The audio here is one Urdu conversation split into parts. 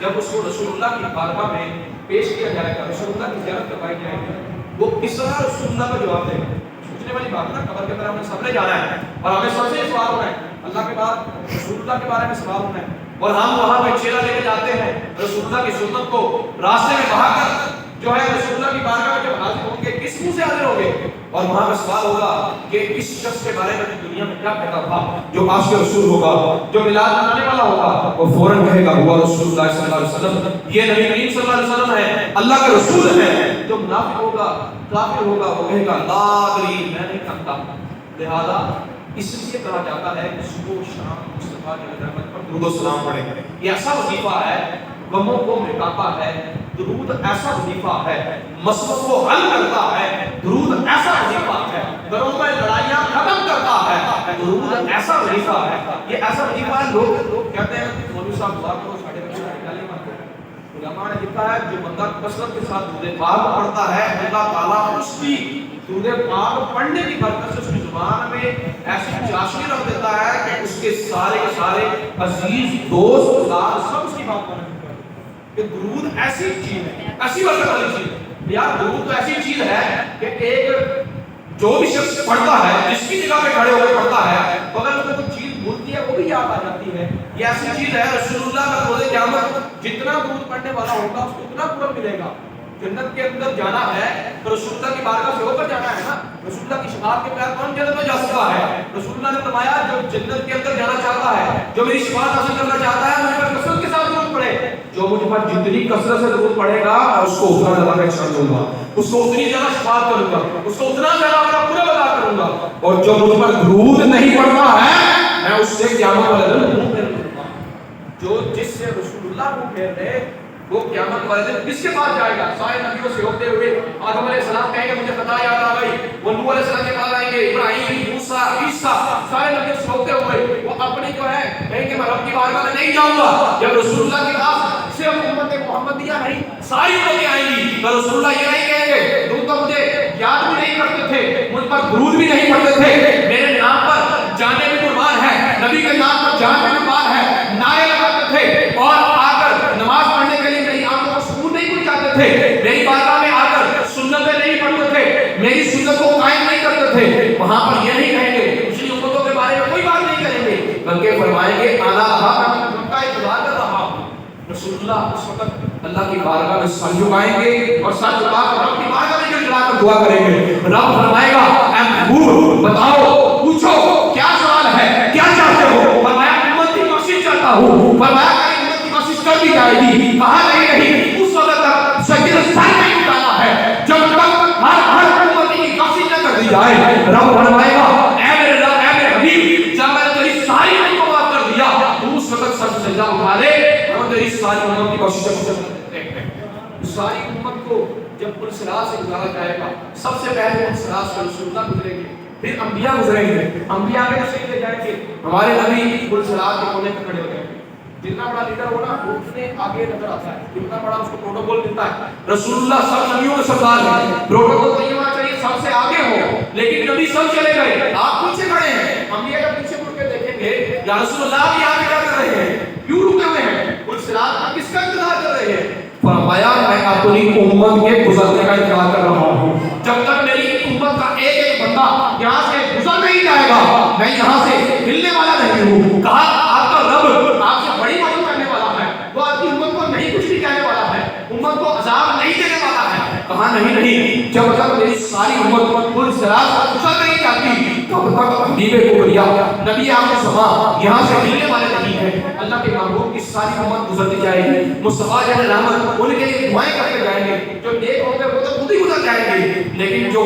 جب اس کو رسول اللہ کی بارگاہ میں پیش کیا جائے گا، رسول اللہ کی زیارت کروائی جائے گی، وہ کس طرح رسول اللہ کا جواب دے گا؟ سوچنے والی بات ہے نا، قبر کے اندر ہم نے سب نے جانا ہے اور ہمیں سب سے سوال ہونا ہے، اللہ کے بعد رسول اللہ کے بارے میں سوال ہونا ہے، اور ہم وہاں پہ چیرا لے کے جاتے ہیں رسول اللہ کی سنت کو راستے میں بہا کر جو ہے رسول اللہ کی بارگاہ میں جب حاضر ہوں گے، کس منہ سے حاضر ہوں گے؟ اور وہاں پہ سوال ہوگا کہ اس شخص کے بارے میں دنیا میں کیا کہتا تھا، جو آج کے رسول ہوگا، جو میلاد منانے والا ہوگا، وہ فوراً کہے گا ہوا رسول اللہ صلی اللہ علیہ وسلم، یہ نبی کریم صلی اللہ علیہ وسلم ہے، اللہ کا رسول ہے۔ جو منافق ہوگا، کافر ہوگا، وہ کہے گا لا ادری، میں نہیں جانتا۔ لہذا اس لیے کہا جاتا ہے کہ صبح و شام مصطفیٰ کی رحمت پر درود و سلام پڑھیں۔ یہ ایسا وظیفہ ہے، غموں کو مٹاتا ہے، درود ایسا وظیفہ ہے، مسئلوں کو حل کرتا ہے، درود ایسا وظیفہ ہے، گھروں میں لڑائیاں ختم کرتا ہے، درود ایسا وظیفہ ہے، یہ ایسا وظیفہ ہے۔ لوگ کہتے ہیں مولوی صاحب دعا کرو، ساڑھے بچے گالی مت کرو۔ علماء نے لکھا ہے جو بندہ کثرت کے ساتھ درود پاک پڑھتا ہے، اللہ تعالیٰ اس کی درود پاک پڑھنے کی برکت سے اس کی زبان میں ایسی چاشنی رکھ دیتا ہے کہ اس کے سارے کے سارے عزیز دوست یار سب اس کی بات مانیں گے کہ درود ایسی چیز ہے، ایسی برکت والی چیز ہے۔ یار درود تو ایسی چیز ہے کہ ایک جو بھی شخص پڑھتا ہے، جس کی جگہ پہ کھڑے ہو کے پڑھتا ہے، تو اگر اس کو کوئی چیز بھولتی ہے وہ بھی یاد آ جاتی ہے۔ یہ ایسی چیز ہے، رسول اللہ کا روز قیامت جتنا درود پڑھنے والا ہوگا اس کو اتنا قرب ملے گا۔ جنت کے اندر جانا ہے تو رسول اللہ کی بارگاہ سے ہو کر جانا ہے نا۔ رسول اللہ کی شفاعت کے بغیر کون جنت میں جا سکتا ہے؟ رسول اللہ نے فرمایا جو جنت کے اندر جانا چاہتا ہے، جو میری شفاعت حاصل کرنا چاہتا ہے، مجھ پر کثرت کے ساتھ درود پڑھے۔ جو مجھ پر جتنی کثرت سے درود پڑھے گا میں اس کو اتنا زیادہ بخشش دوں گا، اس کو اتنی زیادہ شفاعت کروں گا، اس کو اتنا زیادہ اپنا پورا ادا کروں گا۔ اور جو مجھ پر درود نہیں پڑھتا ہے میں اس سے قیامت والے دن منہ پھیر لوں گا۔ جو جس سے رسول اللہ کو پھیر دے وہ قیامت والے دن کس کے پاس جائے گا؟ سارے نبیوں سے ہوتے ہوئے آدم علیہ السلام کہیں گے مجھے خطا یاد آ گئی، وہ نوح علیہ السلام کے پاس آئیں گے، ابراہیم، موسیٰ، عیسیٰ، سارے نبیوں سے ہوتے ہوئے وہ اپنی جو ہے کہیں گے میں رب کی بارگاہ میں نہیں جاؤں گا۔ جب رسول اللہ کے پاس صرف امت محمدیہ نہیں ساری امتیں آئیں گی تو رسول اللہ یہ نہیں کہیں گے تم تو مجھے یاد بھی نہیں کرتے تھے، مجھ پر درود بھی نہیں پڑھتے تھے، میرے نام پر جانے بھی قربان ہے، نبی کے نام پر جان بھی قربان ہے، نعرے لگاتے تھے اور آ کر نماز پڑھنے کے لیے میری آنکھوں کو سکون نہیں پہنچاتے تھے، میری بارگاہ میں آ کر سنتیں نہیں پڑھتے تھے، میری سنت کو قائم نہیں کرتے تھے۔ وہاں پر یہ نہیں کہیں گے، پچھلی امتوں کے بارے میں کوئی بات نہیں کریں گے، بلکہ فرمائیں گے انا ان کا انتظار کر رہا ہوں۔ رسول اللہ اس وقت اللہ کی بارگاہ میں سر جھکائیں گے اور سر جھکا کر رب کی بارگاہ میں گڑگڑا کر دعا کریں گے۔ رب فرمائے گا اے محبوب بتاؤ، پوچھو کیا سوال ہے، کیا چاہتے ہو؟ فرمایا امت کی بخشش چاہتا ہوں۔ فرمایا کہ امت کی بخشش کر دی جائے گی، کہا نہیں اس وقت تک سجدہ سر نہیں اٹھانا ہے جب تک ہر امتی کی بخشش نہ کر دی جائے۔ رب فرمائے گا اے میرے رب، اے میرے حبیب، جب میں نے تیری ساری امت کو معاف کر دیا تو اس وقت سر سجدہ اٹھا لے اور تیری ساری امت کی بخشش ساری امت کو جب پل صراط سے گزارا جائے گا، سب سے پہلے پل صراط سے رسول اللہ گزریں گے، پھر انبیاء گزریں گے، انبیاء کے تشریف لے جائیں گے، ہمارے نبی پل صراط کے کونے پہ کھڑے ہو جائیں گے۔ جتنا بڑا لیڈر ہونا اتنے آگے نظر آتا ہے، جتنا بڑا اس کو پروٹوکول ملتا ہے۔ رسول اللہ سب نبیوں کے سردار ہیں، پروٹوکول تو یہ ہونا چاہیے سب سے آگے ہو، لیکن نبی سب چلے گئے، آپ پیچھے کھڑے ہیں۔ انبیاء جب پیچھے مڑ کے دیکھیں گے یا رسول اللہ بھی آگے کیا کر رہے ہیں، کیوں رکے ہوئے ہیں، پل صراط پر کس کا انتظار کر رہے ہیں؟ فرمایا میں اپنی امت کے گزرنے کا انتظار کر رہا ہوں، جب تک میری امت کا ایک ایک بندہ یہاں سے گزر نہیں جائے گا میں یہاں سے ہلنے والا نہیں ہوں۔ کہا آپ کا رب آپ سے بڑی مدد کرنے والا ہے، وہ آپ کی امت کو نہیں کچھ بھی کہنے والا ہے، امت کو عذاب نہیں دینے والا ہے۔ کہا نہیں، جب تک میری ساری امت پل صراط پر گزر نہیں جاتی تب تک حبیب کبریا نبی آخر زمان یہاں سے ہلنے والے نہیں ہیں۔ اللہ کے محبوب کی ساری امت گزرتی جائے گی، مصطفیٰ جن رحمت ان کے لیے دعائیں کرتے جائیں گے، جو نیک ہوں گے وہ تو خود ہی گزر جائیں گے، لیکن جو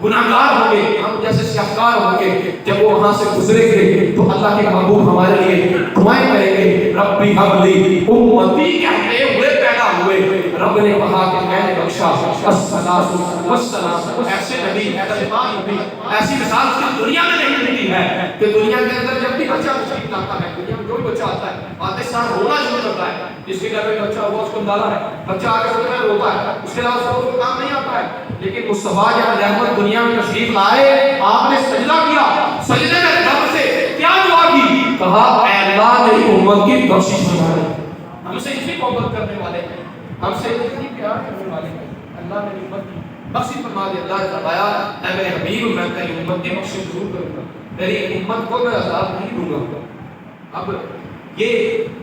گناہگار ہوں گے ہم جیسے سیاہکار ہوں گے جب وہ وہاں سے گزریں گے تو اللہ کے محبوب ہمارے لیے دعائیں کریں گے، ربی حب لی امتی کہتے ہوئے پیدا ہوئے، رب نے کہا کہ میں نے بخشا الصلاۃ والسلام۔ ایسے نبی ایسے نبی ایسی مثال اس کی دنیا میں نہیں ملتی ہے کہ دنیا کے اندر جب بھی بچہ تشریف لاتا ہے، دنیا میں جو بھی بچہ آتا ہے آتے سال رونا شروع کرتا ہے، جس کے گھر میں بچہ ہوا اس کو اندازہ ہے، بچہ آگے سب میں روتا ہے، اس کے علاوہ سب کو کام نہیں آتا ہے، لیکن مصطفیٰ جب رحمت دنیا میں تشریف لائے آپ نے سجدہ کیا، سجدے میں رب سے کیا دعا کی؟ کہا اے اللہ میری امت کی بخشش فرما دے۔ ہم سے اتنی محبت کرنے والے ہیں، ہم سے اتنی پیار کرنے والے ہیں، اللہ نے امت کی بخشش فرما دی۔ اللہ نے فرمایا اے میرے حبیب میں تیری امت کی بخشش ضرور کروں گا، تیری امت کو میں عذاب نہیں دوں گا۔ اب یہ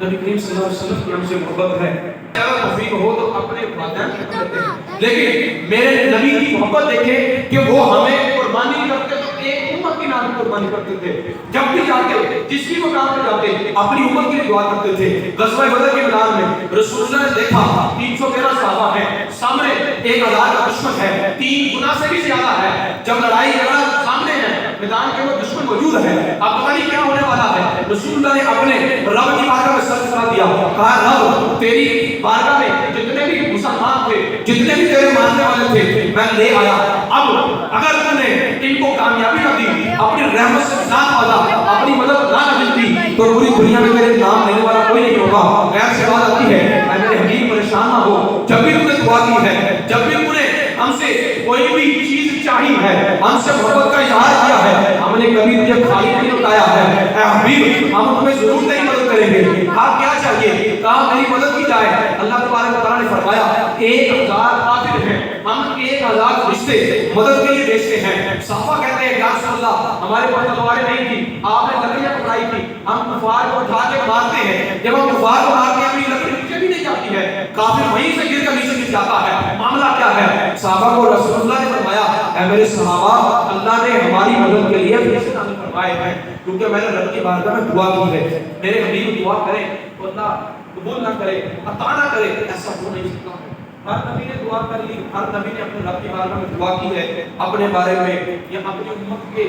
نبی کریم صلی اللہ علیہ وسلم کی ہم سے محبت ہے۔ اگر توفیق ہو تو اپنے والدین کی خدمت کریں، لیکن میرے نبی کی محبت دیکھیں کہ وہ ہمیں قربانی کرتے تو ایک امت کے نام قربانی کرتے تھے۔ جب بھی جاتے جس بھی مقام پہ جاتے اپنی امت کے لیے دعا کرتے تھے۔ غزوہ بدر کے میدان میں رسول اللہ نے دیکھا 313 صحابہ ہیں، سامنے 1000 کا دشمن ہے، 3 گنا سے بھی زیادہ ہے۔ جب لڑائی جھگڑا سامنے ہے، میدان کے وہ دشمن موجود ہے، اب پتہ نہیں کیا ہونے والا ہے۔ رسول اللہ نے اپنے رب کی بارگاہ میں سر جھکا دیا، کہا رب تیری بارگاہ میں جتنے بھی مسلمان تھے، جتنے بھی تیرے ماننے والے تھے میں لے آیا، اب اگر تم نے ان کو کامیابی نہ دی، اپنی رحمت سے ساتھ والا اپنی مدد نہ ملتی تو پوری دنیا میں میرے نام لینے والا کوئی نہیں ہوگا۔ غیر سے بات آتی ہے اے میرے حبیب پریشان نہ ہو، جب بھی تم نے دعا کی ہے، جب بھی تم نے ہم سے کوئی بھی چیز چاہی ہے، ہم سے محبت کا اظہار کیا ہے، ہم نے کبھی تجھے خالی نہیں لوٹایا ہے۔ اے حبیب ہم تمہیں ضرور تیری مدد کریں گے، آپ کیا چاہیے کہاں میری مدد کی جائے۔ اللہ تبارک و تعالیٰ نے فرمایا 1000 قاتل ہیں، ہم 1000 فرشتے مدد کے لیے بھیجتے ہیں۔ صحابہ کہتے ہیں یا رسول اللہ ہمارے پاس تلواریں نہیں تھی، آپ نے لکڑیاں پکڑائی تھی، ہم کفار کو اٹھا کے مارتے ہیں، جب ہم کفار کو مارتے ہیں اپنی لکڑی نیچے بھی نہیں جاتی ہے، کافر وہیں سے گر کر نیچے گر جاتا ہے، معاملہ کیا ہے۔ صحابہ کو رسول اللہ نے فرمایا اے میرے صحابہ اللہ نے ہماری مدد کے لیے فرشتے نازل فرمائے ہیں، کیونکہ میں نے رب کی بارگاہ میں دعا کی ہے۔ میرے حبیب دعا کریں تو اللہ قبول نہ کرے، عطا نہ کرے، ایسا ہو نہیں سکتا۔ ہر نبی نے دعا کر لی، ہر نبی نے اپنے رب کی بارگاہ میں دعا کی ہے اپنے بارے میں یا اپنی امت کے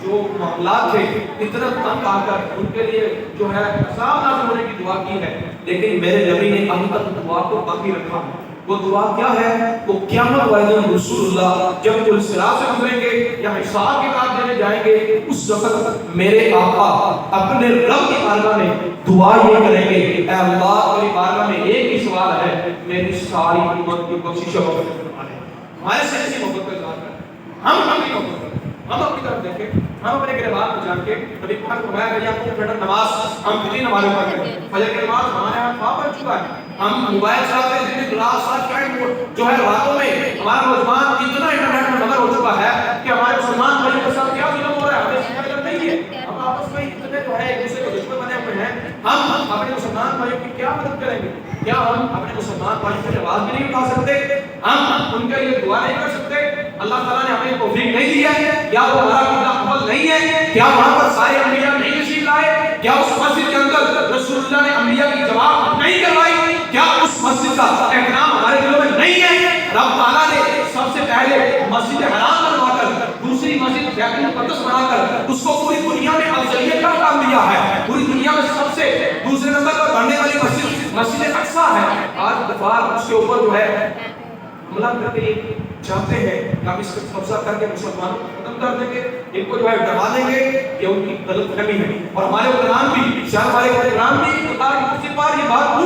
جو معاملات تھے اتنا تنگ آ کر ان کے لیے جو ہے عذاب نازل ہونے کی دعا کی ہے، لیکن میرے نبی نے ابھی تک دعا کو باقی رکھا۔ وہ دعا کیا ہے؟ وہ قیامت والے دن رسول اللہ جب وہ صراط سے گزریں گے یا حساب کی بات دینے جائیں گے، اس وقت میرے آقا اپنے رب کی بارگاہ میں دعا یہ کریں گے اے اللہ میری بارگاہ میں ایک ہی سوال ہے، میری ساری امت کی بخشش اور ہمارے سے ایسی محبت کا اظہار کریں، ہم اپنی محبت کریں، ہم اپنی طرف دیکھیں، ہم اپنے گریبان کو جان کے نبی پاک کو فرمایا کہ آپ کو نماز ہم کتنی نمازیں پڑھتے ہیں، فجر کی نماز ہمارے ہاں کہاں پڑھ چکا ہے، ہم موبائل چلاتے ہیں دن رات ساتھ جو ہے راتوں میں ہمارا نوجوان اتنا انٹرنیٹ میں مگن ہو چکا ہے کہ ہمارے مسلمان بھائیوں کے ساتھ کیا ظلم ہو رہا ہے ہمیں اس کی علم نہیں ہے، ہم آپس میں اتنے جو ہے ایک دوسرے کو دشمن بنے ہوئے ہیں، ہم اپنے مسلمان بھائیوں کی کیا مدد کریں گے؟ کیا ہم اپنے مسلمان بھائیوں کی آواز بھی نہیں اٹھا سکتے؟ ہم ان کے لیے دعا نہیں کر سکتے؟ اللہ تعالیٰ نے ہمیں توفیق نہیں دی ہے؟ کیا وہ ہمارا قبلہ قبل نہیں ہے؟ کیا وہاں پر سارے انبیاء نہیں تشریف لائے؟ کیا اس مسجد کے اندر رسول اللہ نے انبیاء کی جواب نہیں کروائی؟ کیا اس مسجد کا احترام ہمارے دلوں میں نہیں ہے؟ رب تعالیٰ نے سب سے پہلے مسجد حرام بنوا کر دوسری مسجد بیت المقدس بنا کر اس کو پوری دنیا میں افضلیت کا مقام دیا ہے، پوری دنیا میں سب سے دوسرے نمبر پر بڑھنے والی مسجد اقصیٰ ہے۔ آج دفعہ اس کے اوپر جو ہے حملہ کر کے چاہتے ہیں کہ ہم اس کو قبضہ کر کے مسلمانوں کو ختم کر دیں گے، ان کو جو ہے ڈرا دیں گے، یہ ان کی غلط فہمی ہے۔ اور ہمارے حکمران بھی شہر والے حکمران بھی خدا کی کسی بار یہ بات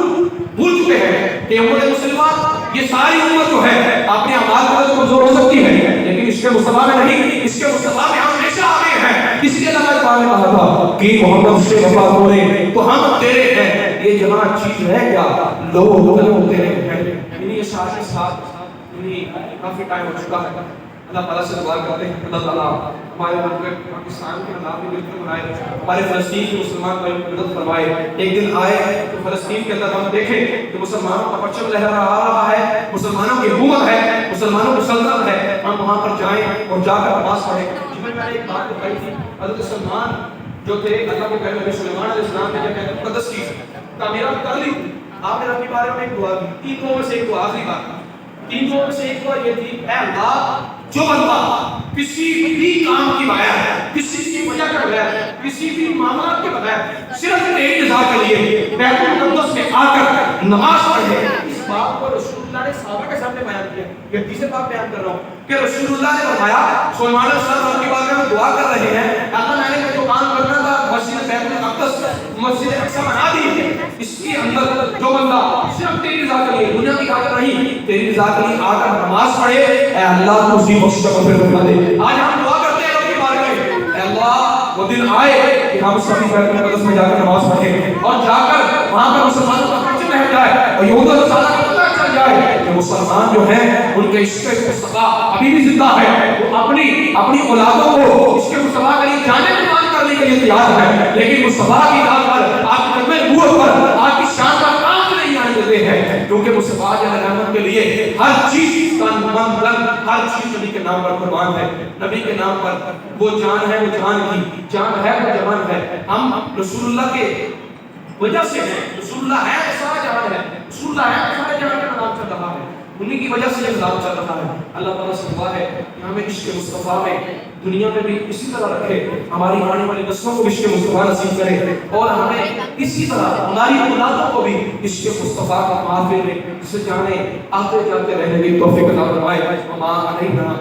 بھول چکے ہیں کہ امت مسلمان یہ ساری امت جو ہے اپنے اعمال پر کمزور ہو سکتی ہے، لیکن اس کے مصطفیٰ میں نہیں، اس کے مصطفیٰ میں ہم ہمیشہ آگے ہیں۔ اس لیے اللہ تعالیٰ نے کہا تھا کہ محمد سے وفا کرے تو ہم تیرے ہیں، یہ جہاں چیز ہے کیا لوگ تیرے ہیں۔ یعنی یہ سارے ساتھ کافی ٹائم ہو چکا ہے، اللہ تعالیٰ سے دعا کرتے ہیں اللہ تعالیٰ ہمارے ملک پاکستان کے حالات میں بہتر بنائے، ہمارے فلسطین کے مسلمان بھائیوں کی مدد فرمائے۔ ایک دن آئے تو فلسطین کے اندر ہم دیکھیں کہ مسلمانوں کا پرچم لہرا رہا ہے، مسلمانوں کی حکومت ہے، مسلمانوں کی سلطنت ہے، ہم وہاں پر جائیں اور جا کر نماز پڑھیں۔ جس میں نے ایک بات بتائی تھی، حضرت سلمان جو تھے اللہ کے پیغمبر نبی سلیمان علیہ السلام نے جب بیت المقدس کی تعمیرات کر لی، آپ نے اپنے بارے میں ایک دعا کی، تین دعاؤں میں سے ایک دعا آخری بات، تین دعاؤں میں سے ایک دعا یہ تھی اے اللہ جو بندہ کسی بھی کام کی بغیر، کسی کی وجہ کے بغیر، کسی بھی معاملات کے بغیر صرف تیری رضا کے لیے بیت المقدس میں آ کر نماز پڑھے، اس بات کو رسول اللہ نے صحابہ کے سامنے بیان کیا۔ یہ حدیث پاک بیان کر رہا ہوں کہ رسول اللہ نے فرمایا سلیمان علیہ السلام کی بارگاہ میں دعا کر رہے ہیں اللہ میں نے جو کام کرنا تھا مسجد بیت المقدس مسجد اقصی بنا دی ہے، اس کے اندر جو بندہ صرف تیری رضا کے لیے دنیا کی خاطر نہیں تیری رضا کے لیے آ کر نماز پڑھے اے اللہ تو اسی بخش کا مغفرت فرما دے۔ آج ہم دعا کرتے ہیں رب کی بارگاہ میں اے اللہ وہ دن آئے کہ ہم سبھی بیت المقدس میں جا کر نماز پڑھیں اور جا کر وہاں پر مسلمانوں کا اور یہود و نصارہ کو پتہ چل جائے کہ مسلمان جو ہیں ان کے عشق مصطفیٰ ابھی بھی زندہ ہے، وہ اپنی اولادوں کو عشق مصطفیٰ کے لیے جانیں قربان کرنے کے لیے تیار ہے، لیکن مصطفیٰ کی ذات پر، آپ کی ختم نبوت پر، آپ کی شان پر آنکھ نہیں آنے دیتے ہیں، کیونکہ مصطفیٰ جل رحمت کے لیے ہر چیز تن من دل ہر چیز نبی کے نام پر قربان ہے، نبی کے نام پر وہ جان ہے، وہ جان کی جان ہے، وہ جوان ہے۔ ہم رسول اللہ کے وجہ سے ہیں، رسول اللہ ہے تو سارا جہان ہے، رسول اللہ ہے تو سارے جہان کا نام چل رہا ہے، انہی کی وجہ سے یہ نام چل رہا ہے۔ اللہ تعالیٰ سے دعا ہے کہ ہمیں عشق مصطفیٰ میں دنیا میں بھی اسی طرح رکھے، ہماری آنے والی نسلوں کو عشق مصطفیٰ نصیب کرے، اور ہمیں اسی طرح ہماری اولادوں کو بھی عشق مصطفیٰ کا معافی میں سے جانے آتے جاتے رہنے کی توفیق عطا فرمائے۔ وما علینا